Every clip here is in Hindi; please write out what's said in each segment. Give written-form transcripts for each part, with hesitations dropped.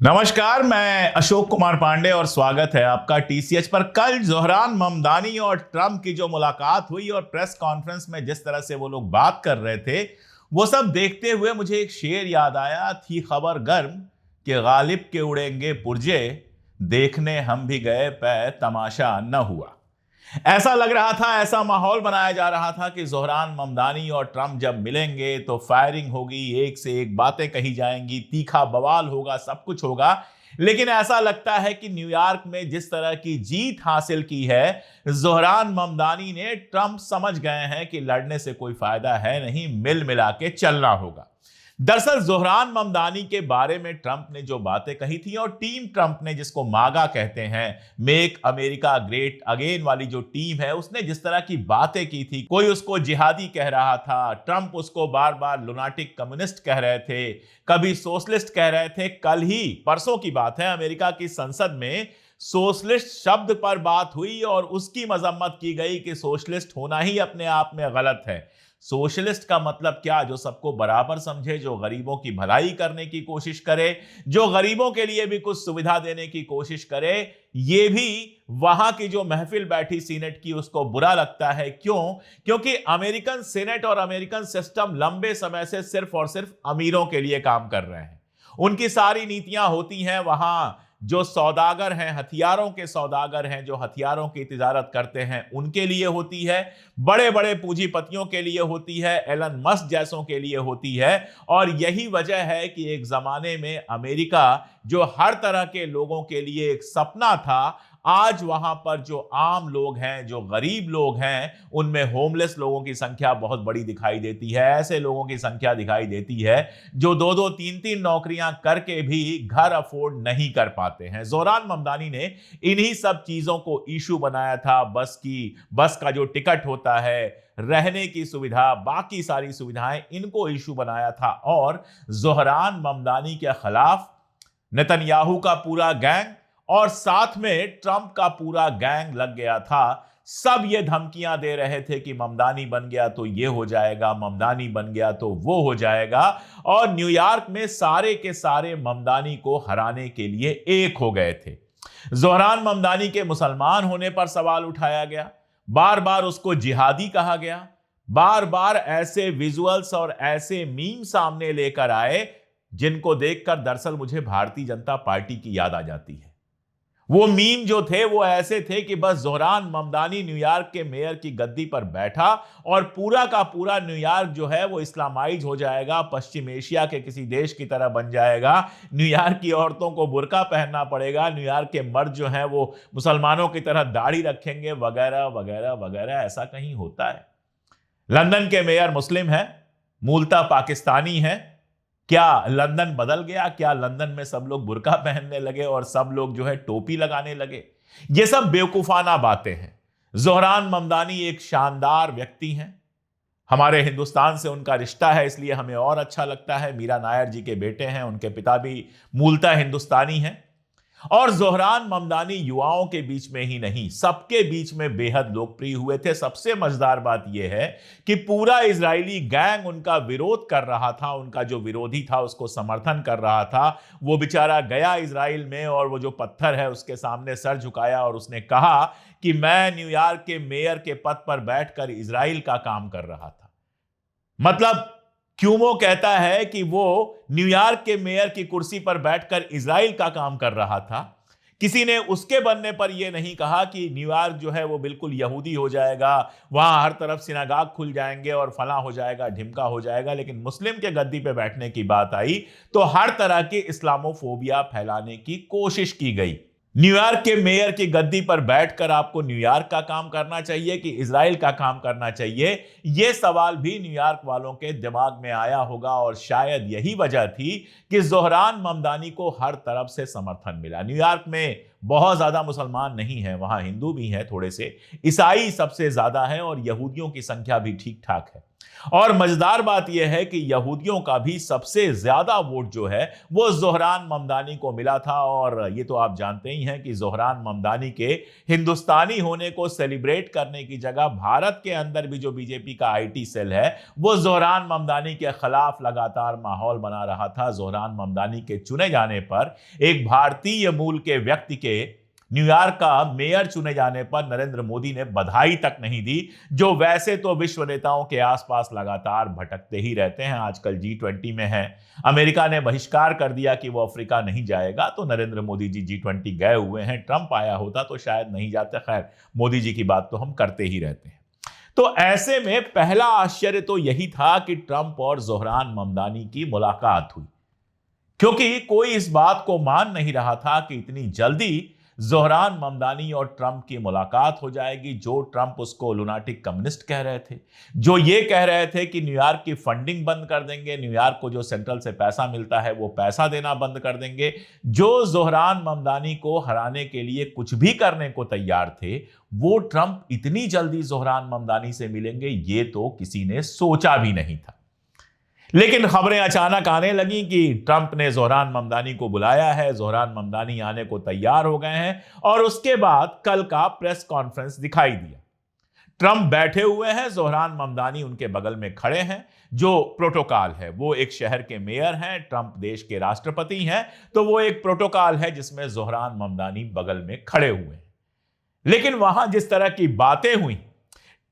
नमस्कार, मैं अशोक कुमार पांडे और स्वागत है आपका टीसीएच पर। कल जोहरान ममदानी और ट्रंप की जो मुलाकात हुई और प्रेस कॉन्फ्रेंस में जिस तरह से वो लोग बात कर रहे थे, वो सब देखते हुए मुझे एक शेर याद आया। थी खबर गर्म कि गालिब के उड़ेंगे पुर्जे, देखने हम भी गए पे तमाशा न हुआ। ऐसा लग रहा था, ऐसा माहौल बनाया जा रहा था कि जोहरान ममदानी और ट्रंप जब मिलेंगे तो फायरिंग होगी, एक से एक बातें कही जाएंगी, तीखा बवाल होगा, सब कुछ होगा। लेकिन ऐसा लगता है कि न्यूयॉर्क में जिस तरह की जीत हासिल की है जोहरान ममदानी ने, ट्रंप समझ गए हैं कि लड़ने से कोई फायदा है नहीं, मिल मिला के चलना होगा। दरअसल जोहरान ममदानी के बारे में ट्रंप ने जो बातें कही थी और टीम ट्रंप ने, जिसको मागा कहते हैं, मेक अमेरिका ग्रेट अगेन वाली जो टीम है, उसने जिस तरह की बातें की थी, कोई उसको जिहादी कह रहा था, ट्रंप उसको बार बार लुनाटिक कम्युनिस्ट कह रहे थे, कभी सोशलिस्ट कह रहे थे। कल ही परसों की बात है, अमेरिका की संसद में सोशलिस्ट शब्द पर बात हुई और उसकी मजम्मत की गई कि सोशलिस्ट होना ही अपने आप में गलत है। सोशलिस्ट का मतलब क्या? जो सबको बराबर समझे, जो गरीबों की भलाई करने की कोशिश करे, जो गरीबों के लिए भी कुछ सुविधा देने की कोशिश करे। ये भी वहां की जो महफिल बैठी सीनेट की, उसको बुरा लगता है। क्यों? क्योंकि अमेरिकन सीनेट और अमेरिकन सिस्टम लंबे समय से सिर्फ और सिर्फ अमीरों के लिए काम कर रहे हैं। उनकी सारी नीतियां होती हैं वहां जो सौदागर हैं, हथियारों के सौदागर हैं, जो हथियारों की तिजारत करते हैं, उनके लिए होती है। बड़े बड़े पूंजीपतियों के लिए होती है, एलन मस्क जैसों के लिए होती है। और यही वजह है कि एक जमाने में अमेरिका, जो हर तरह के लोगों के लिए एक सपना था, आज वहां पर जो आम लोग हैं, जो गरीब लोग हैं, उनमें होमलेस लोगों की संख्या बहुत बड़ी दिखाई देती है। ऐसे लोगों की संख्या दिखाई देती है जो दो दो तीन तीन नौकरियां करके भी घर अफोर्ड नहीं कर पाते हैं। जोहरान ममदानी ने इन्हीं सब चीजों को इशू बनाया था। बस का जो टिकट होता है, रहने की सुविधा, बाकी सारी सुविधाएं, इनको इशू बनाया था। और जोहरान ममदानी के खिलाफ नेतन्याहू का पूरा गैंग और साथ में ट्रंप का पूरा गैंग लग गया था। सब ये धमकियां दे रहे थे कि ममदानी बन गया तो ये हो जाएगा, ममदानी बन गया तो वो हो जाएगा। और न्यूयॉर्क में सारे के सारे ममदानी को हराने के लिए एक हो गए थे। जोहरान ममदानी के मुसलमान होने पर सवाल उठाया गया, बार बार उसको जिहादी कहा गया, बार बार ऐसे विजुअल्स और ऐसे मीम सामने लेकर आए जिनको देखकर दरअसल मुझे भारतीय जनता पार्टी की याद आ जाती है। वो मीम जो थे वो ऐसे थे कि बस जोहरान ममदानी न्यूयॉर्क के मेयर की गद्दी पर बैठा और पूरा का पूरा न्यूयॉर्क जो है वो इस्लामाइज हो जाएगा, पश्चिम एशिया के किसी देश की तरह बन जाएगा। न्यूयॉर्क की औरतों को बुर्का पहनना पड़ेगा, न्यूयॉर्क के मर्द जो हैं वो मुसलमानों की तरह दाढ़ी रखेंगे, वगैरह वगैरह वगैरह। ऐसा कहीं होता है? लंदन के मेयर मुस्लिम हैं, मूलतः पाकिस्तानी हैं। क्या लंदन बदल गया? क्या लंदन में सब लोग बुर्का पहनने लगे और सब लोग जो है टोपी लगाने लगे? ये सब बेवकूफाना बातें हैं। जोहरान ममदानी एक शानदार व्यक्ति हैं। हमारे हिंदुस्तान से उनका रिश्ता है, इसलिए हमें और अच्छा लगता है। मीरा नायर जी के बेटे हैं, उनके पिता भी मूलतः हिंदुस्तानी हैं। और जोहरान ममदानी युवाओं के बीच में ही नहीं, सबके बीच में बेहद लोकप्रिय हुए थे। सबसे मजेदार बात यह है कि पूरा इजरायली गैंग उनका विरोध कर रहा था, उनका जो विरोधी था उसको समर्थन कर रहा था। वो बेचारा गया इजराइल में और वो जो पत्थर है उसके सामने सर झुकाया और उसने कहा कि मैं न्यूयॉर्क के मेयर के पद पर बैठकर इजराइल का काम कर रहा था। मतलब क्यूमो कहता है कि वो न्यूयॉर्क के मेयर की कुर्सी पर बैठकर इजराइल का काम कर रहा था। किसी ने उसके बनने पर यह नहीं कहा कि न्यूयॉर्क जो है वो बिल्कुल यहूदी हो जाएगा, वहां हर तरफ सिनागाग खुल जाएंगे और फला हो जाएगा, ढिमका हो जाएगा। लेकिन मुस्लिम के गद्दी पे बैठने की बात आई तो हर तरह की इस्लामोफोबिया फैलाने की कोशिश की गई। न्यूयॉर्क के मेयर की गद्दी पर बैठकर आपको न्यूयॉर्क का काम करना चाहिए कि इजराइल का काम करना चाहिए? यह सवाल भी न्यूयॉर्क वालों के दिमाग में आया होगा और शायद यही वजह थी कि जोहरान ममदानी को हर तरफ से समर्थन मिला। न्यूयॉर्क में बहुत ज्यादा मुसलमान नहीं है, वहां हिंदू भी हैं थोड़े से, ईसाई सबसे ज्यादा है और यहूदियों की संख्या भी ठीक ठाक है। और मजेदार बात यह है कि यहूदियों का भी सबसे ज्यादा वोट जो है वो जोहरान ममदानी को मिला था। और ये तो आप जानते ही हैं कि जोहरान ममदानी के हिंदुस्तानी होने को सेलिब्रेट करने की जगह भारत के अंदर भी जो बीजेपी का आईटी सेल है वो जोहरान ममदानी के खिलाफ लगातार माहौल बना रहा था। जोहरान ममदानी के चुने जाने पर एक भारतीय मूल के व्यक्ति के न्यूयॉर्क का मेयर चुने जाने पर नरेंद्र मोदी ने बधाई तक नहीं दी, जो वैसे तो विश्व नेताओं के आसपास लगातार भटकते ही रहते हैं। आजकल G20 में हैं। अमेरिका ने बहिष्कार कर दिया कि वो अफ्रीका नहीं जाएगा, तो नरेंद्र मोदी जी G20 गए हुए हैं। ट्रंप आया होता तो शायद नहीं जाते। खैर, मोदी जी की बात तो हम करते ही रहते हैं। तो ऐसे में पहला आश्चर्य तो यही था कि ट्रंप और जोहरान ममदानी की मुलाकात हुई, क्योंकि कोई इस बात को मान नहीं रहा था कि इतनी जल्दी जोहरान ममदानी और ट्रंप की मुलाकात हो जाएगी। जो ट्रंप उसको लुनाटिक कम्युनिस्ट कह रहे थे, जो ये कह रहे थे कि न्यूयॉर्क की फंडिंग बंद कर देंगे, न्यूयॉर्क को जो सेंट्रल से पैसा मिलता है वो पैसा देना बंद कर देंगे, जो जोहरान ममदानी को हराने के लिए कुछ भी करने को तैयार थे, वो ट्रंप इतनी जल्दी जोहरान ममदानी से मिलेंगे, ये तो किसी ने सोचा भी नहीं था। लेकिन खबरें अचानक आने लगी कि ट्रंप ने जोहरान ममदानी को बुलाया है, जोहरान ममदानी आने को तैयार हो गए हैं। और उसके बाद कल का प्रेस कॉन्फ्रेंस दिखाई दिया। ट्रंप बैठे हुए हैं, जोहरान ममदानी उनके बगल में खड़े हैं। जो प्रोटोकॉल है, वो एक शहर के मेयर हैं, ट्रंप देश के राष्ट्रपति हैं, तो वो एक प्रोटोकॉल है जिसमें जोहरान ममदानी बगल में खड़े हुए हैं। लेकिन वहां जिस तरह की बातें हुई,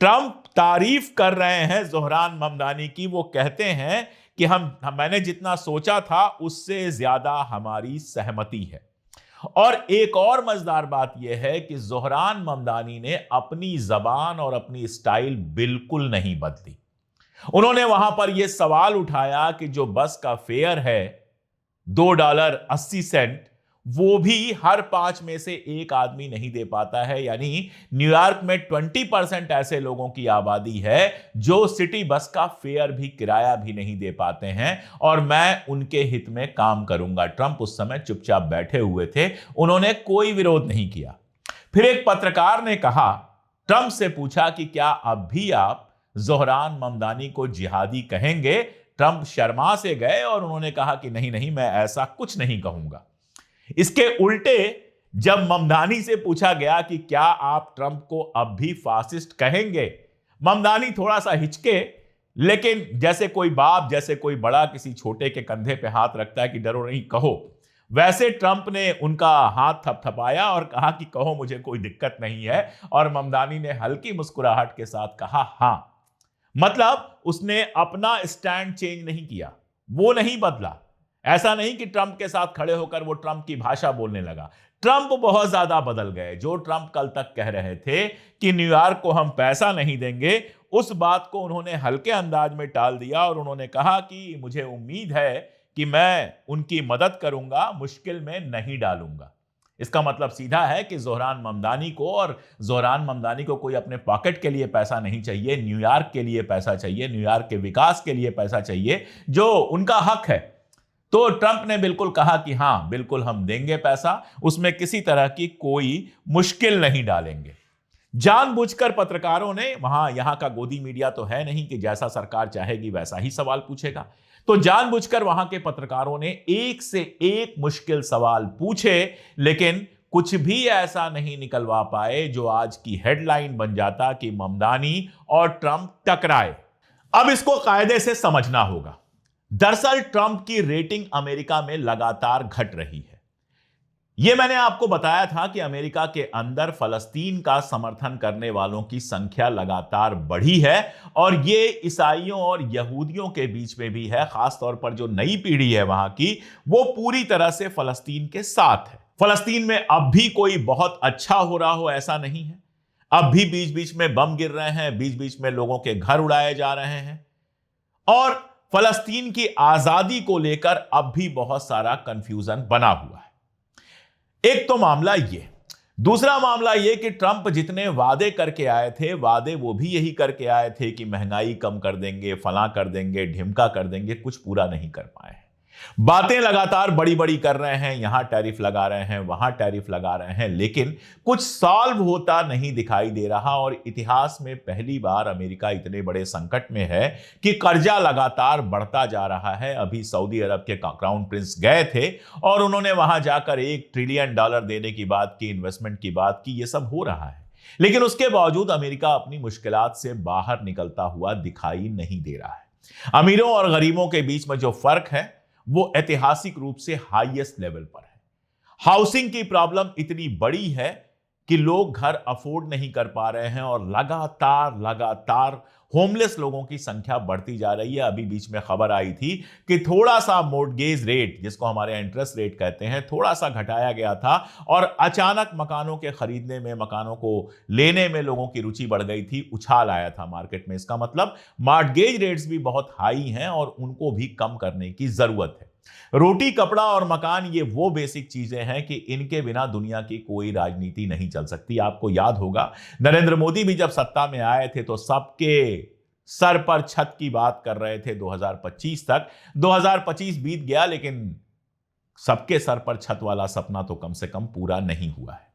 ट्रंप तारीफ कर रहे हैं जोहरान ममदानी की। वो कहते हैं कि मैंने जितना सोचा था उससे ज्यादा हमारी सहमति है। और एक और मजेदार बात यह है कि जोहरान ममदानी ने अपनी जबान और अपनी स्टाइल बिल्कुल नहीं बदली। उन्होंने वहां पर यह सवाल उठाया कि जो बस का फेयर है $2.80, वो भी हर 5 में से एक आदमी नहीं दे पाता है। यानी न्यूयॉर्क में 20% ऐसे लोगों की आबादी है जो सिटी बस का फेयर भी, किराया भी नहीं दे पाते हैं, और मैं उनके हित में काम करूंगा। ट्रंप उस समय चुपचाप बैठे हुए थे, उन्होंने कोई विरोध नहीं किया। फिर एक पत्रकार ने कहा, ट्रंप से पूछा कि क्या अब भी आप जोहरान ममदानी को जिहादी कहेंगे? ट्रंप शर्मा से गए और उन्होंने कहा कि नहीं नहीं, मैं ऐसा कुछ नहीं कहूंगा। इसके उल्टे जब ममदानी से पूछा गया कि क्या आप ट्रंप को अब भी फासिस्ट कहेंगे, ममदानी थोड़ा सा हिचके, लेकिन जैसे कोई बाप, जैसे कोई बड़ा किसी छोटे के कंधे पे हाथ रखता है कि डरो नहीं, कहो, वैसे ट्रंप ने उनका हाथ थपथपाया और कहा कि कहो, मुझे कोई दिक्कत नहीं है। और ममदानी ने हल्की मुस्कुराहट के साथ कहा हां। मतलब उसने अपना स्टैंड चेंज नहीं किया, वो नहीं बदला। ऐसा नहीं कि ट्रंप के साथ खड़े होकर वो ट्रंप की भाषा बोलने लगा। ट्रंप बहुत ज्यादा बदल गए। जो ट्रंप कल तक कह रहे थे कि न्यूयॉर्क को हम पैसा नहीं देंगे, उस बात को उन्होंने हल्के अंदाज में टाल दिया और उन्होंने कहा कि मुझे उम्मीद है कि मैं उनकी मदद करूंगा, मुश्किल में नहीं डालूंगा। इसका मतलब सीधा है कि जोहरान ममदानी को कोई अपने पॉकेट के लिए पैसा नहीं चाहिए, न्यूयॉर्क के लिए पैसा चाहिए, न्यूयॉर्क के विकास के लिए पैसा चाहिए, जो उनका हक है। तो ट्रंप ने बिल्कुल कहा कि हां, बिल्कुल हम देंगे पैसा, उसमें किसी तरह की कोई मुश्किल नहीं डालेंगे। जानबूझकर पत्रकारों ने, यहां का गोदी मीडिया तो है नहीं कि जैसा सरकार चाहेगी वैसा ही सवाल पूछेगा, तो जानबूझकर वहां के पत्रकारों ने एक से एक मुश्किल सवाल पूछे, लेकिन कुछ भी ऐसा नहीं निकलवा पाए जो आज की हेडलाइन बन जाता कि ममदानी और ट्रंप टकराए। अब इसको कायदे से समझना होगा। दरअसल ट्रंप की रेटिंग अमेरिका में लगातार घट रही है। यह मैंने आपको बताया था कि अमेरिका के अंदर फलस्तीन का समर्थन करने वालों की संख्या लगातार बढ़ी है, और यह ईसाइयों और यहूदियों के बीच में भी है। खासतौर पर जो नई पीढ़ी है वहां की, वो पूरी तरह से फलस्तीन के साथ है। फलस्तीन में अब भी कोई बहुत अच्छा हो रहा हो ऐसा नहीं है। अब भी बीच बीच में बम गिर रहे हैं, बीच बीच में लोगों के घर उड़ाए जा रहे हैं, और फलस्तीन की आजादी को लेकर अब भी बहुत सारा कंफ्यूजन बना हुआ है। एक तो मामला ये। दूसरा मामला ये कि ट्रंप जितने वादे करके आए थे, वादे वो भी यही करके आए थे कि महंगाई कम कर देंगे, फलां कर देंगे, ढिमका कर देंगे, कुछ पूरा नहीं कर पाए। बातें लगातार बड़ी बड़ी कर रहे हैं, यहां टैरिफ लगा रहे हैं, वहां टैरिफ लगा रहे हैं, लेकिन कुछ सॉल्व होता नहीं दिखाई दे रहा। और इतिहास में पहली बार अमेरिका इतने बड़े संकट में है कि कर्जा लगातार बढ़ता जा रहा है। अभी सऊदी अरब के क्राउन प्रिंस गए थे और उन्होंने वहां जाकर $1 ट्रिलियन देने की बात की, इन्वेस्टमेंट की बात की। यह सब हो रहा है, लेकिन उसके बावजूद अमेरिका अपनी मुश्किलात से बाहर निकलता हुआ दिखाई नहीं दे रहा है। अमीरों और गरीबों के बीच में जो फर्क है वो ऐतिहासिक रूप से हाईएस्ट लेवल पर है। हाउसिंग की प्रॉब्लम इतनी बड़ी है कि लोग घर अफोर्ड नहीं कर पा रहे हैं और लगातार लगातार होमलेस लोगों की संख्या बढ़ती जा रही है। अभी बीच में खबर आई थी कि थोड़ा सा मोर्टगेज रेट, जिसको हमारे इंटरेस्ट रेट कहते हैं, थोड़ा सा घटाया गया था और अचानक मकानों के खरीदने में, मकानों को लेने में लोगों की रुचि बढ़ गई थी, उछाल आया था मार्केट में। इसका मतलब मॉर्टगेज रेट्स भी बहुत हाई हैं और उनको भी कम करने की जरूरत है। रोटी, कपड़ा और मकान, ये वो बेसिक चीजें हैं कि इनके बिना दुनिया की कोई राजनीति नहीं चल सकती। आपको याद होगा नरेंद्र मोदी भी जब सत्ता में आए थे तो सबके सर पर छत की बात कर रहे थे 2025 तक। 2025 बीत गया, लेकिन सबके सर पर छत वाला सपना तो कम से कम पूरा नहीं हुआ है।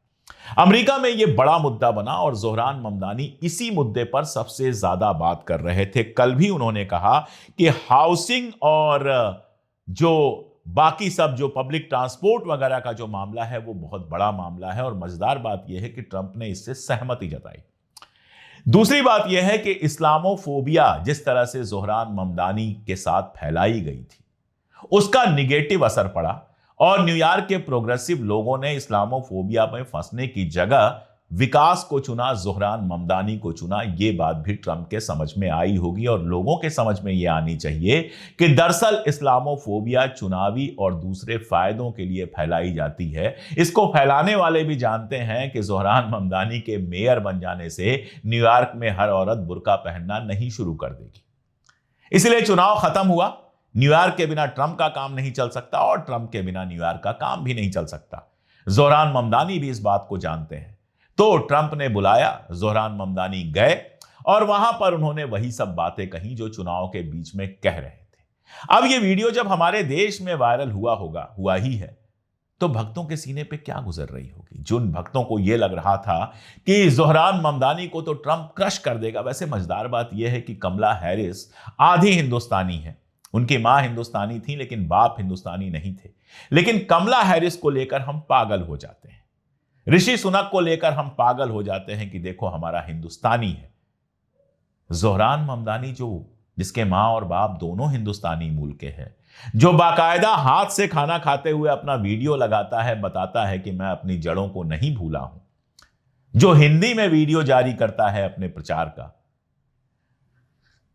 अमेरिका में यह बड़ा मुद्दा बना और जोहरान ममदानी इसी मुद्दे पर सबसे ज्यादा बात कर रहे थे। कल भी उन्होंने कहा कि हाउसिंग और जो बाकी सब जो पब्लिक ट्रांसपोर्ट वगैरह का जो मामला है वो बहुत बड़ा मामला है। और मजेदार बात यह है कि ट्रंप ने इससे सहमति जताई। दूसरी बात यह है कि इस्लामोफोबिया जिस तरह से जोहरान ममदानी के साथ फैलाई गई थी, उसका निगेटिव असर पड़ा और न्यूयॉर्क के प्रोग्रेसिव लोगों ने इस्लामोफोबिया में फंसने की जगह विकास को चुना, जोहरान ममदानी को चुना। यह बात भी ट्रंप के समझ में आई होगी और लोगों के समझ में यह आनी चाहिए कि दरअसल इस्लामोफोबिया चुनावी और दूसरे फायदों के लिए फैलाई जाती है। इसको फैलाने वाले भी जानते हैं कि जोहरान ममदानी के मेयर बन जाने से न्यूयॉर्क में हर औरत बुर्का पहनना नहीं शुरू कर देगी। इसलिए चुनाव खत्म हुआ। न्यूयॉर्क के बिना ट्रंप का काम नहीं चल सकता और ट्रंप के बिना न्यूयॉर्क का काम भी नहीं चल सकता। जोहरान ममदानी भी इस बात को जानते हैं। तो ट्रंप ने बुलाया, जोहरान ममदानी गए और वहां पर उन्होंने वही सब बातें कही जो चुनाव के बीच में कह रहे थे। अब ये वीडियो जब हमारे देश में वायरल हुआ ही है, तो भक्तों के सीने पे क्या गुजर रही होगी। जिन भक्तों को यह लग रहा था कि जोहरान ममदानी को तो ट्रंप क्रश कर देगा। वैसे मजेदार बात यह है कि कमला हैरिस आधी हिंदुस्तानी है। उनकी मां हिंदुस्तानी थी लेकिन बाप हिंदुस्तानी नहीं थे। लेकिन कमला हैरिस को लेकर हम पागल हो जाते हैं, ऋषि सुनक को लेकर हम पागल हो जाते हैं कि देखो हमारा हिंदुस्तानी है। जोहरान ममदानी जिसके मां और बाप दोनों हिंदुस्तानी मूल के हैं, जो बाकायदा हाथ से खाना खाते हुए अपना वीडियो लगाता है, बताता है कि मैं अपनी जड़ों को नहीं भूला हूं, जो हिंदी में वीडियो जारी करता है अपने प्रचार का,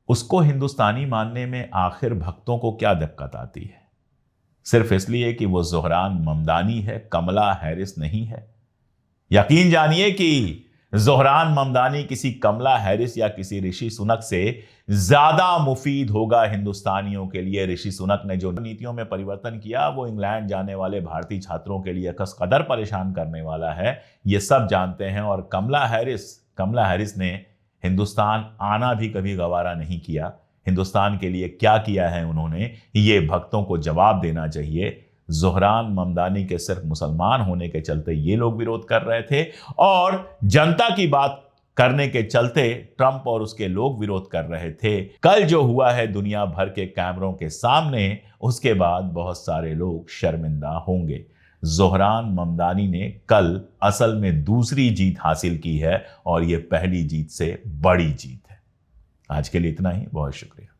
उसको हिंदुस्तानी मानने में आखिर भक्तों को क्या दिक्कत आती है? सिर्फ इसलिए कि वो जोहरान ममदानी है, कमला हैरिस नहीं है। यकीन जानिए कि जोहरान ममदानी किसी कमला हैरिस या किसी ऋषि सुनक से ज्यादा मुफीद होगा हिंदुस्तानियों के लिए। ऋषि सुनक ने जो नीतियों में परिवर्तन किया वो इंग्लैंड जाने वाले भारतीय छात्रों के लिए कस कदर परेशान करने वाला है, ये सब जानते हैं। और कमला हैरिस ने हिंदुस्तान आना भी कभी गवारा नहीं किया। हिंदुस्तान के लिए क्या किया है उन्होंने, ये भक्तों को जवाब देना चाहिए। जोहरान ममदानी के सिर्फ मुसलमान होने के चलते ये लोग विरोध कर रहे थे और जनता की बात करने के चलते ट्रंप और उसके लोग विरोध कर रहे थे। कल जो हुआ है दुनिया भर के कैमरों के सामने, उसके बाद बहुत सारे लोग शर्मिंदा होंगे। जोहरान ममदानी ने कल असल में दूसरी जीत हासिल की है और यह पहली जीत से बड़ी जीत है। आज के लिए इतना ही, बहुत शुक्रिया।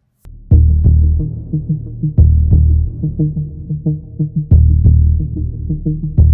Thank you.